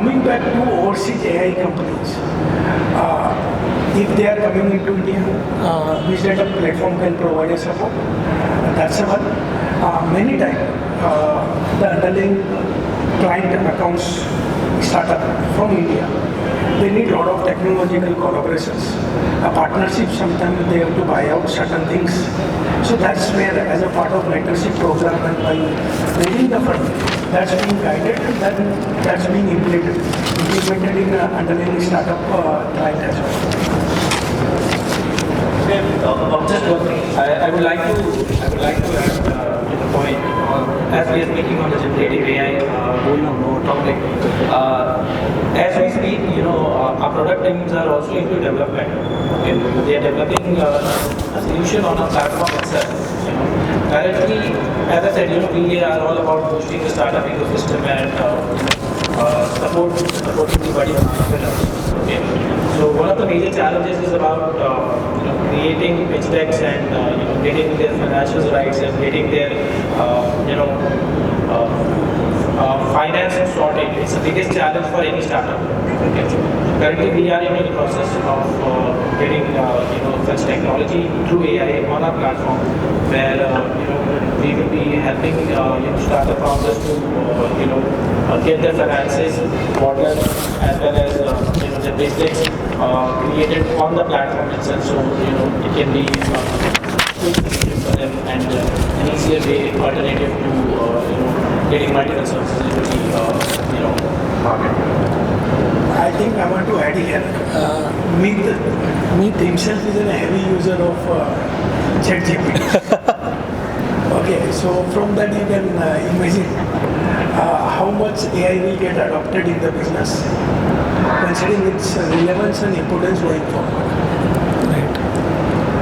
Coming back to overseas AI companies, if they are coming into India, which data platform can provide a support? That's one. Many times, the underlying client accounts startup from India, they need a lot of technological collaborations. A partnership, sometimes they have to buy out certain things. So that's where, as a part of mentorship program and by raising the fund, that's being guided and then that's being implemented in underlying startup client as well. Just one thing. I would like to add to the point. As we are speaking on the generative AI topic, as we speak, our product teams are also into development. Okay, they are developing a solution on a platform itself. Currently, as I said, we are all about boosting the startup ecosystem and supporting the budding entrepreneurs. Okay, so one of the major challenges is about creating pitch decks and getting their financials right and getting their finance sorted. It's the biggest challenge for any startup. Okay. Currently, we are in the process of getting such technology through AI on our platform, where we will be helping startup founders to get their finances modeled as well as the pitch decks created on the platform itself, so it can be quick for them and an easier way alternative to getting multiple services into the market. I think I want to add here, Meet himself is a heavy user of ChatGPT. Okay, so from that you can imagine how much AI will get adopted in the business, considering its relevance and importance going forward. Right.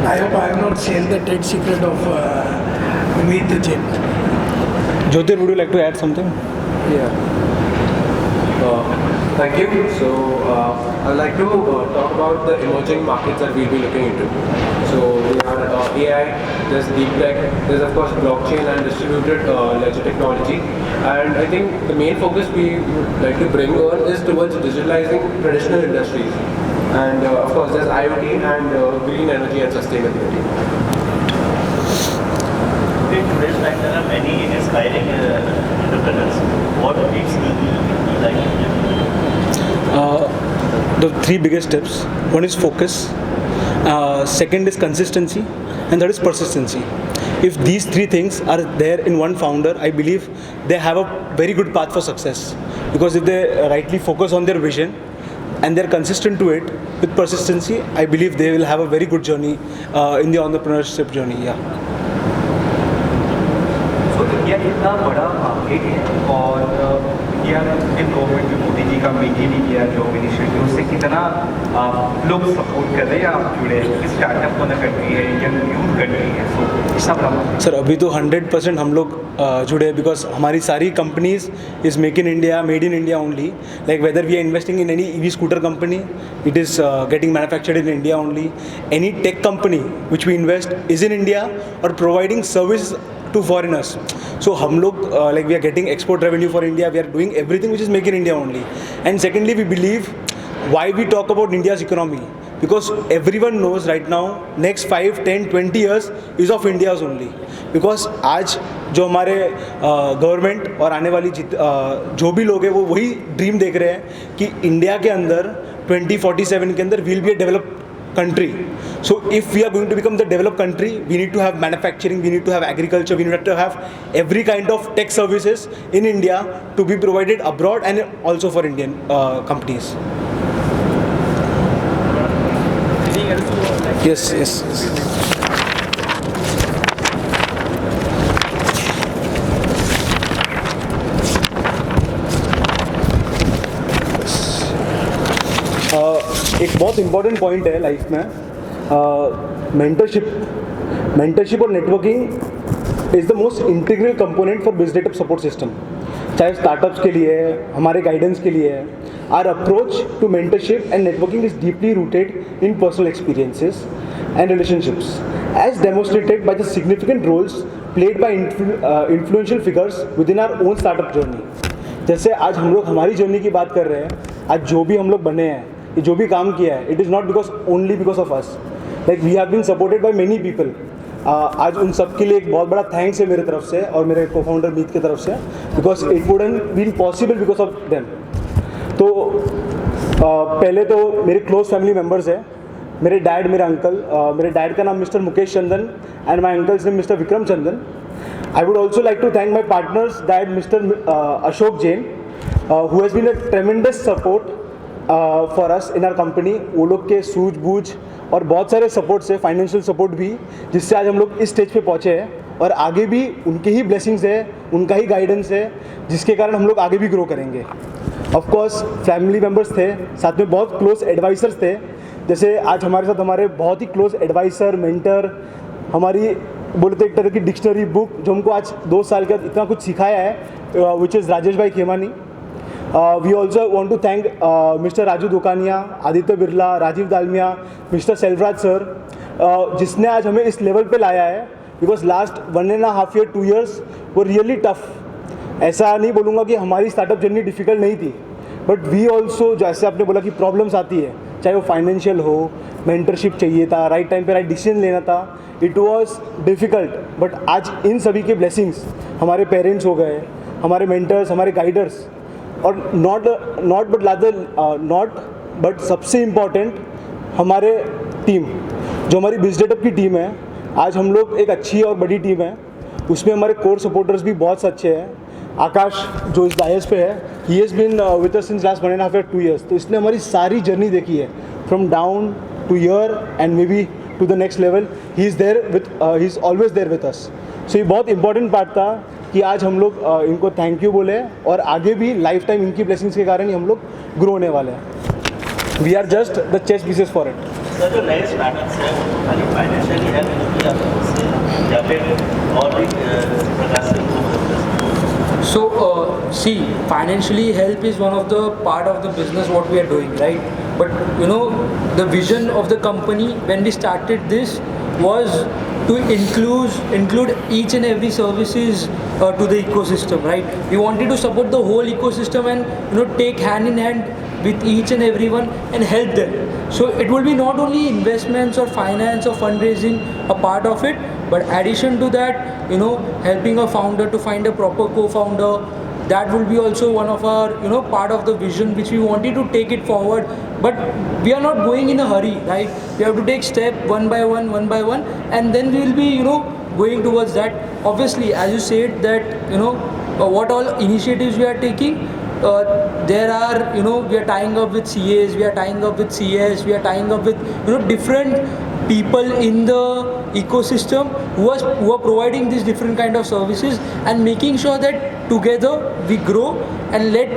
I hope I have not shared the trade secret of Meet the Chat. Jyotir, would you like to add something? Yeah. Thank you. So I'd like to talk about the emerging markets that we'll be looking into. So we have AI, there's deep tech, there's of course blockchain and distributed ledger technology. And I think the main focus we would like to bring on is towards digitalizing traditional industries. And of course there's IoT and green energy and sustainability. In today's time, there are many aspiring entrepreneurs. What tips will you like to give? The three biggest tips. One is focus, second is consistency, and third is persistency. If these three things are there in one founder, I believe they have a very good path for success. Because if they rightly focus on their vision and they're consistent to it with persistency, I believe they will have a very good journey in the entrepreneurship journey. Yeah. So India इतना बड़ा market है और India Indian government में मोदी जी का make in India job initiative उससे कितना लोग support कर रहे हैं आप जुड़े स्टार्टअप वाला कंट्री है यंग यूथ कंट्री है सो सब सर अभी तो 100% हम लोग जुड़े हैं बिकॉज हमारी सारी companies is make in India made in India only like whether we are investing in any EV scooter company it is getting manufactured in India only any tech company which we invest is in India और providing service to foreigners. So hum log like we are getting export revenue for India, we are doing everything which is made in India only. And secondly, we believe why we talk about India's economy, because everyone knows right now next 5, 10, 20 years is of India's only. Because आज जो हमारे government और आने वाली जो भी लोग हैं वो वही ड्रीम देख रहे हैं कि इंडिया के अंदर 2047 के अंदर will be A developed country. So if we are going to become the developed country, we need to have manufacturing, we need to have agriculture, we need to have every kind of tech services in India to be provided abroad and also for Indian companies. Yes. एक बहुत important point है life में mentorship और networking is the most integral component for business develop support system चाहे startups के लिए है हमारे गाइडेंस के लिए है our approach to mentorship and networking is deeply rooted in personal experiences and relationships as demonstrated by the significant roles played by influential figures within our own startup journey. जैसे आज हम लोग हमारी जर्नी की बात कर रहे हैं, आज जो भी हम लोग बने हैं, ये जो भी काम किया है, it is not because only because of us, like we have been supported by many people. आज उन सब के लिए एक बहुत बड़ा थैंक्स है मेरे तरफ से और मेरे को फाउंडर मीत की तरफ से, because it wouldn't been possible because of them. तो पहले तो मेरे क्लोज फैमिली मेम्बर्स हैं, मेरे डैड, मेरे अंकल, मेरे डैड का नाम mister Mukesh Chandan and my uncle's name mister Vikram Chandan. I would also like to thank my partners, that Mr. Ashok Jain, who has been a tremendous support for us in our company. वो लोग के सूझबूझ और बहुत सारे support से, financial support भी, जिससे आज हम लोग इस स्टेज पे पहुँचे हैं और आगे भी उनके ही ब्लेसिंग्स है, उनका ही गाइडेंस है, जिसके कारण हम लोग आगे भी ग्रो करेंगे। ऑफ कोर्स फैमिली मेम्बर्स थे, साथ में बहुत क्लोज एडवाइसर्स थे, जैसे आज हमारे साथ हमारे बहुत ही क्लोज एडवाइसर, मेंटर, हमारी बोलते एक तरह की डिक्शनरी बुक जो हमको आज 2 साल के बाद इतना कुछ सिखाया है, which is Rajesh bhai Khemani. We also want to thank mister Raju Dukania, Aditya Birla, Rajiv Dalmia, mister Selvaraj sir, जिसने आज हमें इस लेवल पे लाया है, बिकॉज लास्ट 1.5 ईयर 2 years वो रियली टफ। ऐसा नहीं बोलूँगा कि हमारी स्टार्टअप जर्नी डिफ़िकल्ट नहीं थी, बट वी ऑल्सो, जैसे आपने बोला कि प्रॉब्लम्स आती है, चाहे वो फाइनेंशियल हो, मेंटरशिप चाहिए था, राइट टाइम पे राइट डिसीजन लेना था, इट वॉज डिफ़िकल्ट। बट आज इन सभी के ब्लेसिंग्स, हमारे पेरेंट्स हो गए, हमारे मेंटर्स, हमारे गाइडर्स, और नॉट बट सबसे इम्पॉर्टेंट हमारे टीम, जो हमारी बिजनेटअप की टीम है, आज हम लोग एक अच्छी और बड़ी टीम है, उसमें हमारे कोर सपोर्टर्स भी बहुत अच्छे हैं। आकाश जो इस डायस पे है, he has been with us since last 1.5 year 2 years, तो इसने हमारी सारी जर्नी देखी है, from down to year and maybe to the next level. He is always there with us. So ये बहुत इंपॉर्टेंट पार्ट था कि आज हम लोग इनको थैंक यू बोले, और आगे भी लाइफ टाइम इनकी ब्लेसिंग्स के कारण ही हम लोग ग्रो होने वाले हैं। We are just the chess pieces for it. Sir, जो नए स्टार्टअप्स हैं वो खाली फाइनेंशियली हेल्प होती है उससे या फिर और भी प्रकार से improve होते हैं? So, see, financially help is one of the part of the business what we are doing, right? But you know, the vision of the company when we started this was to include each and every services to the ecosystem, right? We wanted to support the whole ecosystem and take hand in hand with each and everyone and help them. So it will be not only investments or finance or fundraising a part of it, but addition to that, helping a founder to find a proper co-founder, that will be also one of our part of the vision which we wanted to take it forward. But we are not going in a hurry, right? We have to take step one by one, and then we will be going towards that. Obviously, as you said that what all initiatives we are taking, there are we are tying up with CAs, we are tying up with CS, we are tying up with different people in the ecosystem who are providing these different kind of services and making sure that together we grow and let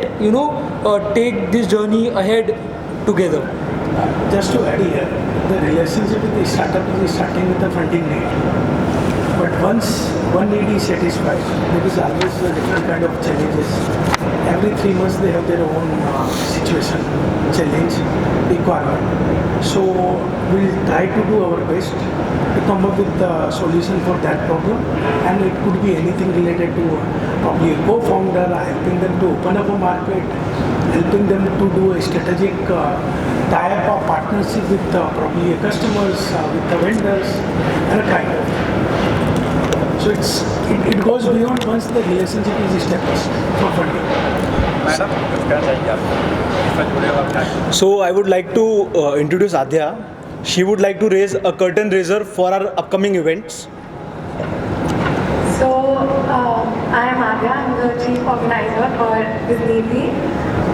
take this journey ahead together. Just to add here, the relationship with the startup is starting with the funding need. But once one need is satisfied, there is always a different kind of challenges. Every 3 months they have their own situation, challenge, requirement. So we'll try to do our best to come up with the solution for that problem, and it could be anything related to probably a co-founder, helping them to open up a market, helping them to do a strategic tie-up or partnership with probably customers, with the vendors, and a kind of. So it goes beyond once the relationship is established for funding. Madam कुछ कहना चाहिए आप इससे जुड़े हुए आप? So I would like to introduce Adhya. She would like to raise a curtain raiser for our upcoming events. So, I am Adya, I'm the chief organizer for Visneeti.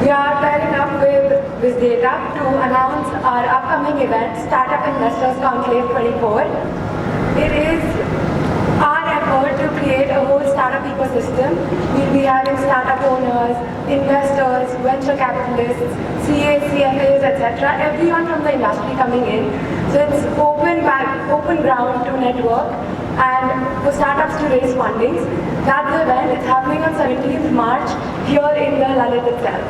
We are pairing up with Visdata to announce our upcoming event, Startup Investors Conclave 24. It is our effort to create a whole startup ecosystem. We'll be having startup owners, investors, venture capitalists, CAs, CFAs, etc. Everyone from the industry coming in. So it's open ground to network and for startups to raise fundings. That's the event. It's happening on 17th March here in the Lalit itself.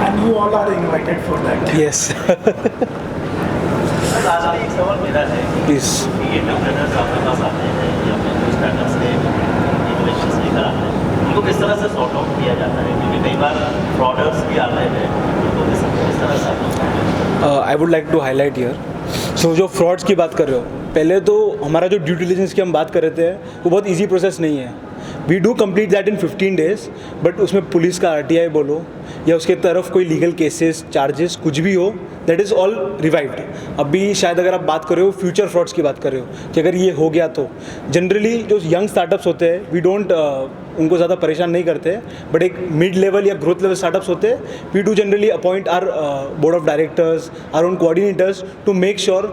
And you all are invited for that. Yes. Lastly एक सवाल मेरा है कि Please. ये entrepreneurs आपके पास आते हैं या फिर जो स्टार्टअप्स से इनोवेशंस लेकर आते हैं, इनको किस तरह से सॉर्ट आउट किया जाता है, क्योंकि कई बार फ्रॉडर्स भी आते हैं, इनको किस तरह से आप लोग I would like to highlight here. So जो फ्रॉड्स की बात कर रहे हो, पहले तो हमारा जो ड्यू डिलिजेंस की हम बात कर रहे थे वो बहुत इजी प्रोसेस नहीं है। We do complete that in 15 days, but उसमें पुलिस का RTI बोलो या उसके तरफ कोई लीगल केसेस चार्जेस कुछ भी हो, दैट इज़ ऑल रिवाइव्ड। अभी शायद अगर आप बात कर रहे हो फ्यूचर फ्रॉड्स की बात कर रहे हो कि अगर ये हो गया तो जनरली जो यंग स्टार्टअप्स होते हैं वी डोंट उनको ज़्यादा परेशान नहीं करते, बट एक मिड लेवल या ग्रोथ लेवल स्टार्टअप्स होते हैं we do generally appoint our board of directors, our own coordinators to make sure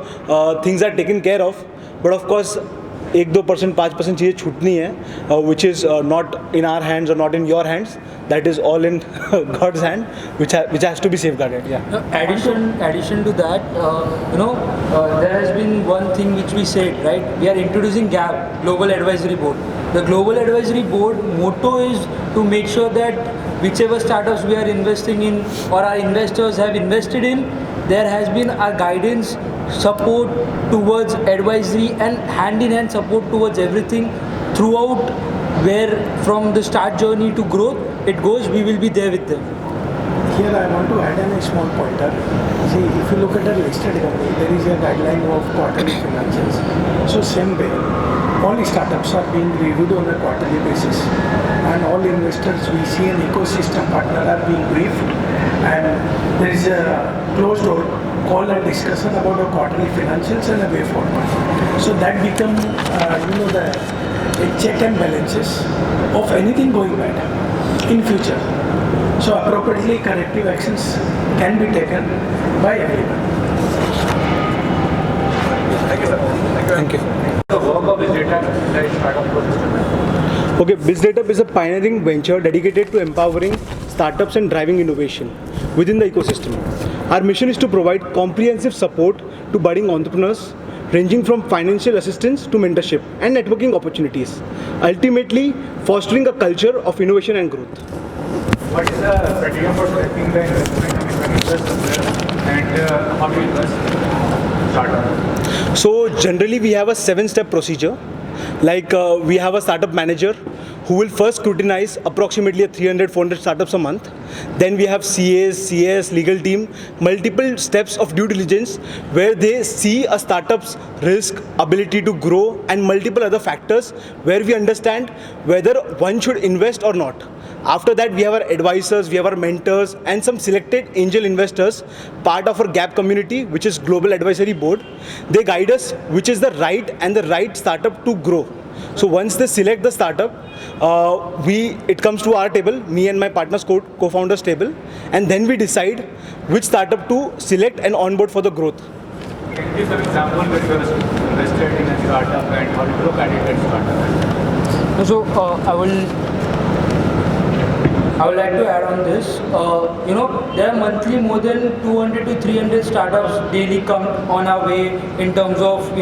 things are taken care of. But of course 1-2%, 5% चीज़ें छूटनी है which is not in our hands और not in your hands, that is all in God's hands which has to be safeguarded. Yeah. Addition to that, there has been one thing which we said, right? We are introducing GAB, Global Advisory Board. The Global Advisory Board motto is to make sure that whichever startups we are investing in or our investors have invested in, there has been our guidance, support towards advisory and hand-in-hand support towards everything throughout, where from the start journey to growth it goes, we will be there with them. Here I want to add in a small pointer. See, if you look at a listed company, there is a guideline of quarterly financials. So same way, all startups are being reviewed on a quarterly basis, and all investors, we see an ecosystem partner are being briefed, and there is a closed door call and discussion about the quarterly financials and a way forward. So that become, the check and balances of anything going bad in future. So appropriately corrective actions can be taken by everyone. Thank you. The work of BizData in the startup ecosystem. Okay, BizData is a pioneering venture dedicated to empowering startups and driving innovation within the ecosystem. Our mission is to provide comprehensive support to budding entrepreneurs, ranging from financial assistance to mentorship and networking opportunities, ultimately fostering a culture of innovation and growth. What is the criteria for selecting the investment when invest and how do you invest startup? So generally we have a 7-step procedure. Like we have a startup manager who will first scrutinize approximately 300-400 startups a month. Then we have CAs, CS, legal team, multiple steps of due diligence where they see a startup's risk, ability to grow and multiple other factors where we understand whether one should invest or not. After that, we have our advisors, we have our mentors and some selected angel investors, part of our GAP community, which is Global Advisory Board. They guide us which is the right startup to grow. So once they select the startup, it comes to our table, me and my partner's co-founders table, and then we decide which startup to select and onboard for the growth. Can you give some example where you are invested in a startup and how did you look at it at startup? So I would like to add on this. There are monthly more than 200 to 300 startups daily come on our way in terms of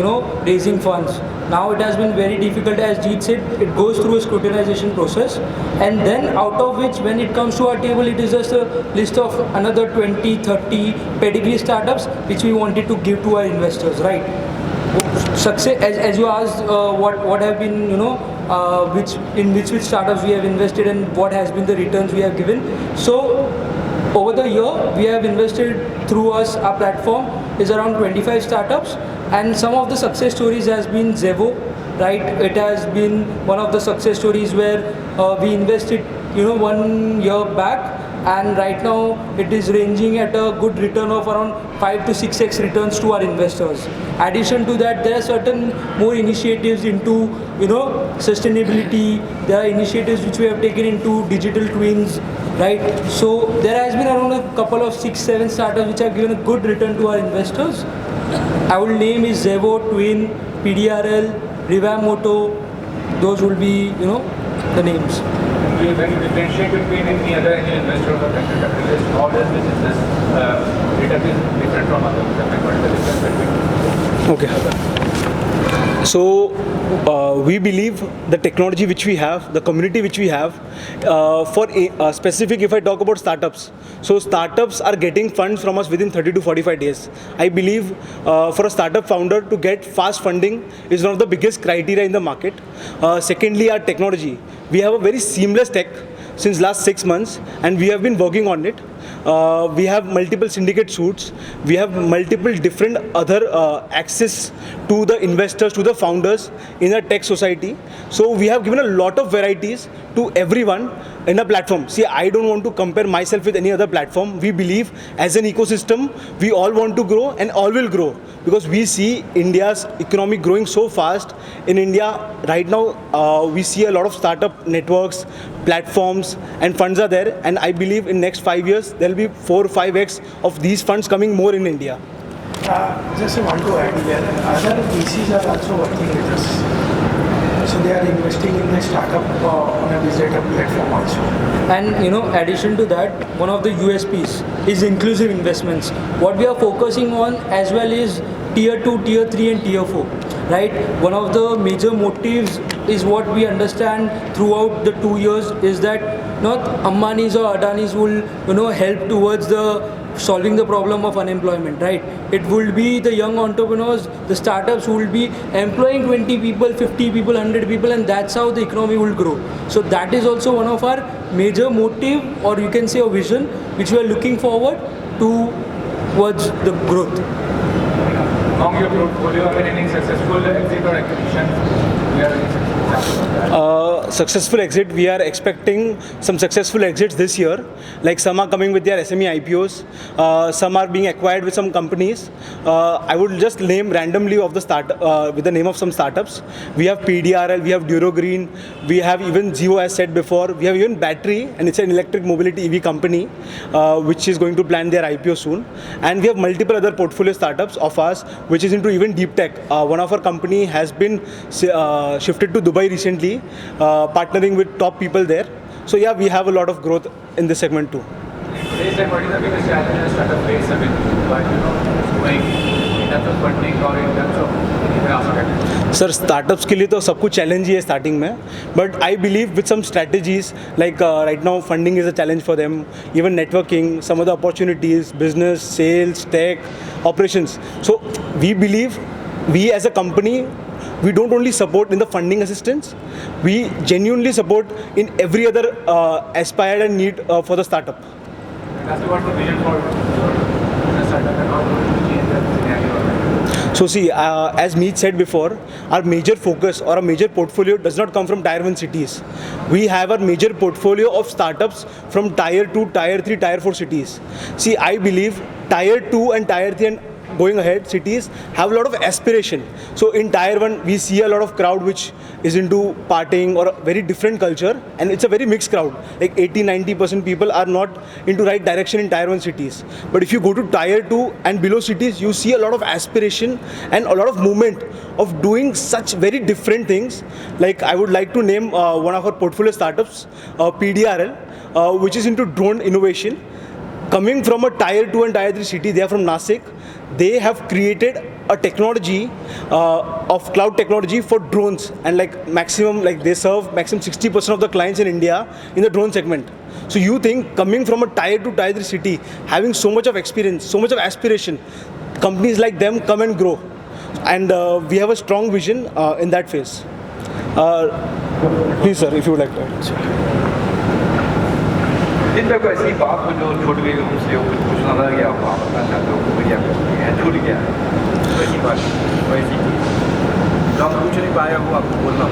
raising funds. Now it has been very difficult, as Jeet said, it goes through a scrutinization process, and then out of which, when it comes to our table, it is just a list of another 20, 30 pedigree startups which we wanted to give to our investors, right? Success, as you asked, what have been which startups we have invested and what has been the returns we have given. So over the year we have invested through our platform is around 25 startups, and some of the success stories has been Zevo, right? It has been one of the success stories where we invested 1 year back, and right now it is ranging at a good return of around 5 to 6x returns to our investors. Addition to that, there are certain more initiatives into sustainability. There are initiatives which we have taken into digital twins, right? So there has been around a couple of 6-7 startups which have given a good return to our investors. I will name is Zevo, Twin, PDRL, Rivamoto. Those will be the names. When you differentiate between any other angel investor or venture capitalist, how does this data is different from other? What is the difference between? Okay. So we believe the technology which we have, the community which we have, for specific, if I talk about startups, so startups are getting funds from us within 30 to 45 days. I believe for a startup founder to get fast funding is one of the biggest criteria in the market. Secondly, our technology. We have a very seamless tech since last 6 months, and we have been working on it. We have multiple syndicate suits. We have multiple different other access to the investors, to the founders in a tech society. So we have given a lot of varieties to everyone in a platform. See, I don't want to compare myself with any other platform. We believe as an ecosystem, we all want to grow and all will grow, because we see India's economy growing so fast. In India right now, we see a lot of startup networks, platforms, and funds are there. And I believe in next 5 years, there will be 4 or 5x of these funds coming more in India. Just I want to add here, other VCs are also working with us. So they are investing in the startup on a Vizeta platform also. And addition to that, one of the USPs is inclusive investments. What we are focusing on as well is tier 2, tier 3 and tier 4. Right? One of the major motives is what we understand throughout the 2 years is that not Ambani's or Adani's will help towards the solving the problem of unemployment, right? It will be the young entrepreneurs, the startups who will be employing 20 people, 50 people, 100 people, and that's how the economy will grow. So that is also one of our major motive, or you can say a vision, which we are looking forward towards the growth. Among your portfolio, have any successful exit or acquisition? We are any successful exit, we are expecting some successful exits this year. Like some are coming with their SME IPOs, some are being acquired with some companies. I would just name randomly of the with the name of some startups. We have PDRL, we have Durogreen, we have even Zio, as said before. We have even Battery, and it's an electric mobility EV company which is going to plan their IPO soon. And we have multiple other portfolio startups of ours which is into even deep tech. One of our company has been shifted to Dubai recently, partnering with top people there. So yeah, we have a lot of growth in this segment too. Today's time, what is the biggest challenge in a startup phase? I mean, but going in terms of funding or in terms of infrastructure? Sir, startups के लिए तो सब कुछ challenge ही है starting में, but I believe with some strategies like right now funding is a challenge for them, even networking, some of the opportunities, business, sales, tech, operations. So we believe we as a company, we don't only support in the funding assistance, we genuinely support in every other aspired and need for the startup. That's what the vision for the startup and how to change that scenario. So see, as Meet said before, our major focus or a major portfolio does not come from Tier 1 cities. We have a major portfolio of startups from Tier 2, Tier 3, Tier 4 cities. See, I believe Tier 2 and Tier 3 and going ahead cities have a lot of aspiration. So in Tier 1, we see a lot of crowd which is into partying or a very different culture, and it's a very mixed crowd. Like 80-90% people are not into right direction in Tier 1 cities. But if you go to Tier 2 and below cities, you see a lot of aspiration and a lot of movement of doing such very different things. Like I would like to name one of our portfolio startups, PDRL, which is into drone innovation. Coming from a Tier 2 and Tier 3 city, they are from Nasik. They have created a technology of cloud technology for drones, and like maximum, like they serve maximum 60% of the clients in India in the drone segment. So you think coming from a Tier 2, Tier 3 city, having so much of experience, so much of aspiration, companies like them come and grow. And we have a strong vision in that phase. Please sir, if you would like to add. जिन पे कोई ऐसी बात हो जो छूट गई हो मुझसे कुछ नजर गया हो आप बताना चाहते हो बढ़िया छूट गया वैसी बात वैसी चीज़ जो हम पूछ नहीं पाए वो आपको बोलना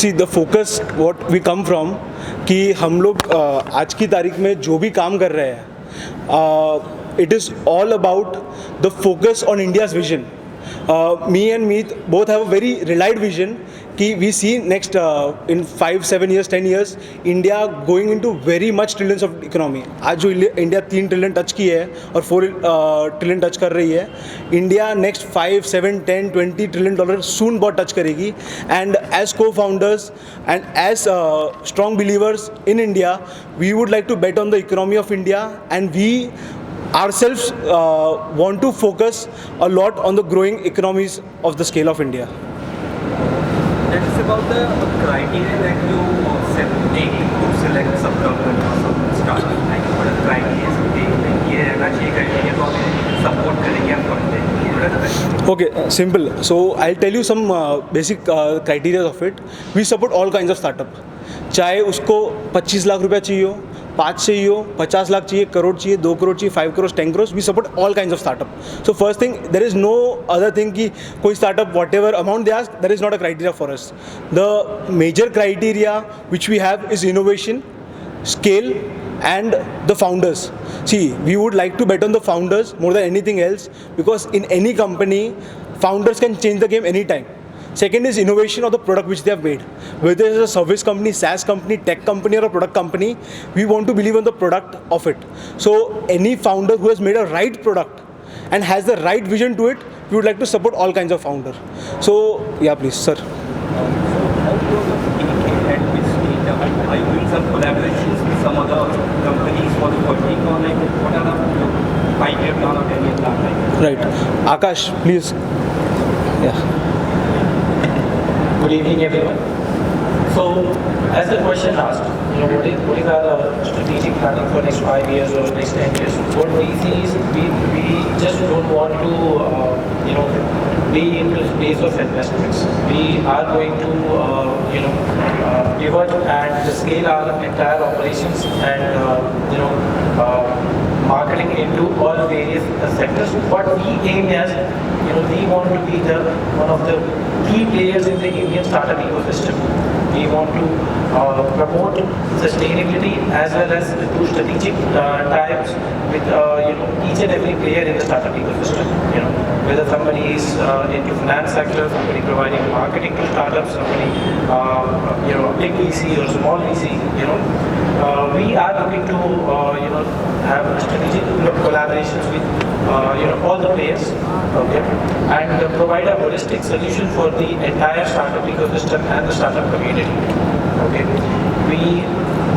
See the focus what we come from कि हम लोग आज की तारीख में जो भी काम कर रहे हैं it is all about the focus on India's vision. Me and Meet both have a very relied vision कि we see next in 5, 7 years, 10 years India going into very much trillions of economy. आज जो India 3 trillion touch की है और 4 trillion touch कर रही है, India next 5, 7, 10, 20 trillion dollar soon बहुत टच करेगी. And as co-founders and as strong believers in India, we would like to bet on the economy of India, and we ourselves want to focus a lot on the growing economies of the scale of India. That is about the criteria that you take to select some company or some startup. Like what are the criteria you take? Like ये रहना चाहिए criteria तो हमें support करेंगे हम करते हैं. What are the criteria? Okay, simple. So I'll tell you some basic criteria of it. We support all kinds of startup. चाहे उसको 25 लाख रुपया चाहिए हो, 5 चाहिए हो, 50 लाख चाहिए, करोड़ चाहिए, 2 करोड़ चाहिए, 5 crores, 10 crores, we support all kinds of startup. So first thing, there is no other thing कि कोई startup whatever amount they ask, that is not a criteria for us. The major criteria which we have is innovation, scale, and the founders. See, we would like to bet on the founders more than anything else, because in any company, founders can change the game anytime. Second is innovation of the product which they have made. Whether it's a service company, SaaS company, tech company, or a product company, we want to believe in the product of it. So any founder who has made a right product and has the right vision to it, we would like to support all kinds of founder. So yeah, please, sir. How do you think at which stage are you doing some collaborations with some other companies for the funding, or like what are the 5-year plan or 10-year plan like? Right. Akash, please. Yeah. Good evening, everyone. So, as the question asked, what is our strategic planning for next 5 years or next 10 years? What we see is we just don't want to, be in the space of investments. We are going to, pivot and scale our entire operations and, marketing into all various sectors. What we aim as, we want to be one of the key players in the Indian startup ecosystem. We want to promote sustainability as well as do strategic ties with each and every player in the startup ecosystem. Whether somebody is into finance sector, somebody providing marketing to startups, somebody big VC or small VC. We are looking to have strategic collaborations with all the players, okay, and provide a holistic solution for the entire startup ecosystem and the startup community. Okay, we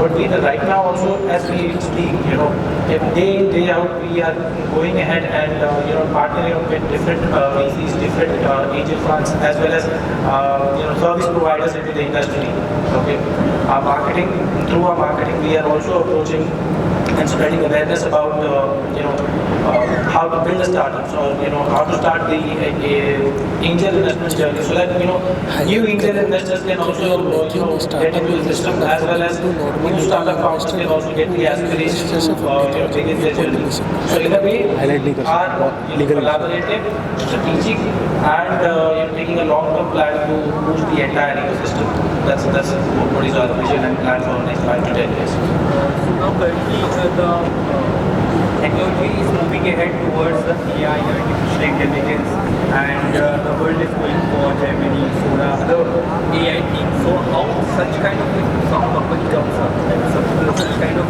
would be right now also as we speak, if day in day out we are going ahead and partnering up with different VCs, different angel funds as well as service providers into the industry. Okay, through our marketing we are also approaching and spreading awareness about how to build the startups or how to start the angel investment journey, so that new angel investors can also get into the system as well as new startup founders can also get the aspirations to begin their journey. So in a way, we are collaborative, strategic, and taking a long-term plan to boost the entire ecosystem. That's what is our vision and plan for the next 5 to 10 years. So now currently the technology is moving ahead towards the AI, artificial intelligence, and the world is going for Gemini, Sora, other AI things. So how such kind of some company comes up, like such kind of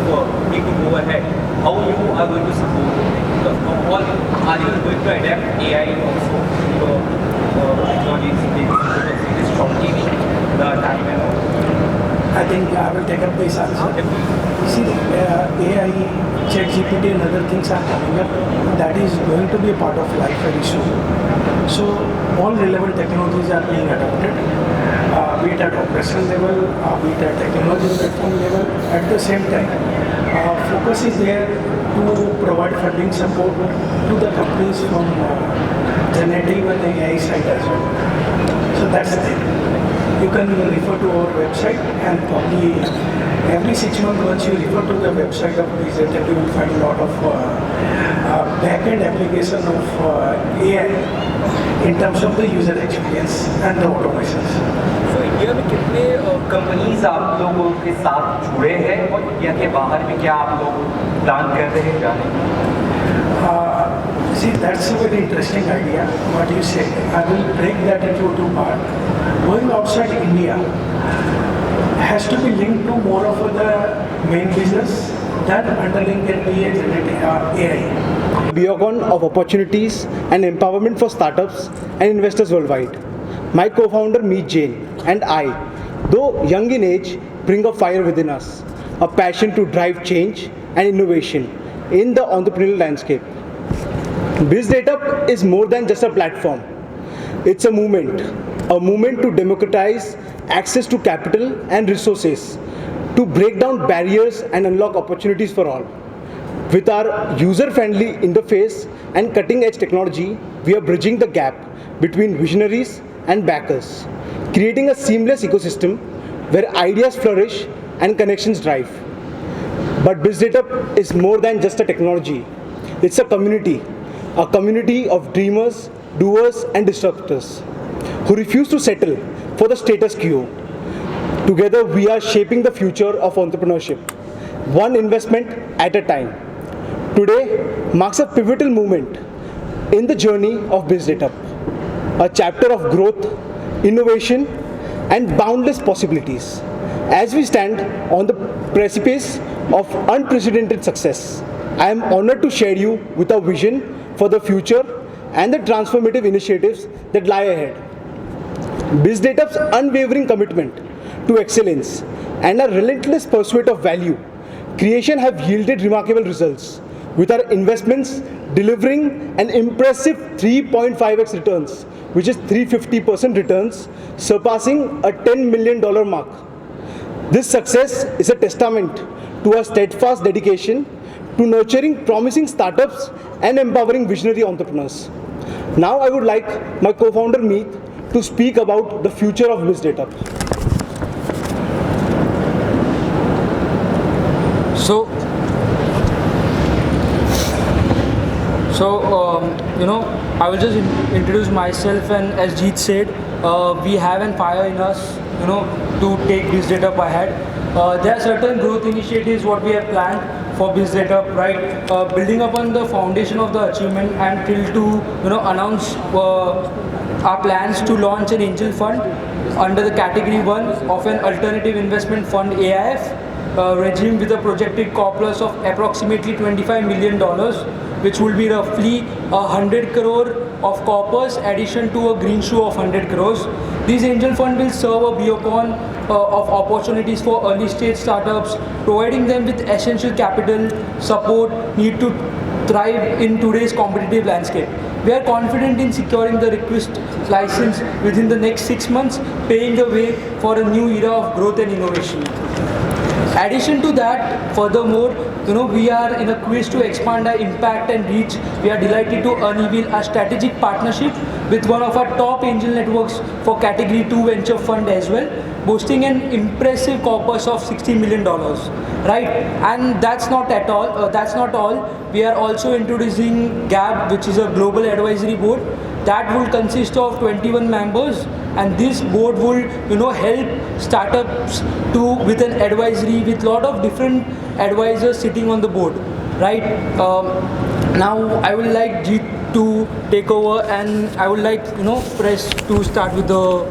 need to go ahead, how you are going to support it? Because all are you going to adapt AI also to technologies in this shortening the time and all? I think I will take up this answer. See, AI, ChatGPT and other things are coming up. That is going to be a part of life very soon. So all relevant technologies are being adopted, be it at operational level, be it at technology platform level. At the same time, focus is there to provide funding support to the companies from generative and AI side as well. So that's the thing. You can refer to our website, and probably every 6 months once you refer to the website of Presenter, you will find a lot of back-end application of AI in terms of the user experience and the automations. So India में कितने companies आप लोगों के साथ जुड़े हैं और India के बाहर में क्या आप लोग प्लान कर रहे हैं जाने? See, that's a very interesting idea, what you say. I will break that into 2 parts. Going outside India has to be linked to more of the main business. That underlink can be a generative AI. Beacon of opportunities and empowerment for startups and investors worldwide. My co-founder Meet Jain and I, though young in age, bring a fire within us, a passion to drive change and innovation. in the entrepreneurial landscape. BizData is more than just a platform. It's a movement to democratize access to capital and resources, to break down barriers and unlock opportunities for all. With our user-friendly interface and cutting-edge technology, we are bridging the gap between visionaries and backers, creating a seamless ecosystem where ideas flourish and connections drive. But BizData is more than just a technology. It's a community of dreamers, doers, and disruptors who refuse to settle for the status quo. Together, we are shaping the future of entrepreneurship, one investment at a time. Today marks a pivotal moment in the journey of BizData, a chapter of growth, innovation, and boundless possibilities. As we stand on the precipice of unprecedented success, I am honored to share you with our vision for the future and the transformative initiatives that lie ahead. BizData's unwavering commitment to excellence and our relentless pursuit of value creation have yielded remarkable results, with our investments delivering an impressive 3.5x returns, which is 350% returns, surpassing a $10 million mark. This success is a testament to our steadfast dedication to nurturing promising startups and empowering visionary entrepreneurs. Now I would like my co-founder Meet to speak about the future of BizData. I will just introduce myself, and as Jeet said, we have an fire in us, to take BizData ahead. There are certain growth initiatives what we have planned for BizData, right? Building upon the foundation of the achievement and till to announce our plans to launch an angel fund under the category 1 of an alternative investment fund AIF regime with a projected corpus of approximately $25 million, which will be roughly 100 crore of corpus addition to a green shoe of 100 crores. This angel fund will serve a beacon of opportunities for early stage startups, providing them with essential capital support need to thrive in today's competitive landscape. We are confident in securing the requisite license within the next 6 months, paving the way for a new era of growth and innovation. Addition to that, furthermore, we are in a quest to expand our impact and reach. We are delighted to unveil a strategic partnership with one of our top angel networks for category 2 venture fund as well, boasting an impressive corpus of $60 million, right? And that's not all. We are also introducing GAB, which is a global advisory board that will consist of 21 members, and this board will help startups with an advisory with lot of different advisors sitting on the board, right? Now I would like Jeet to take over, and I would like Press to start with the.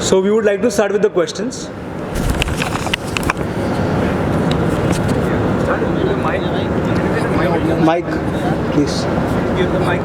So we would like to start with the questions. Mic, please. Give the mic.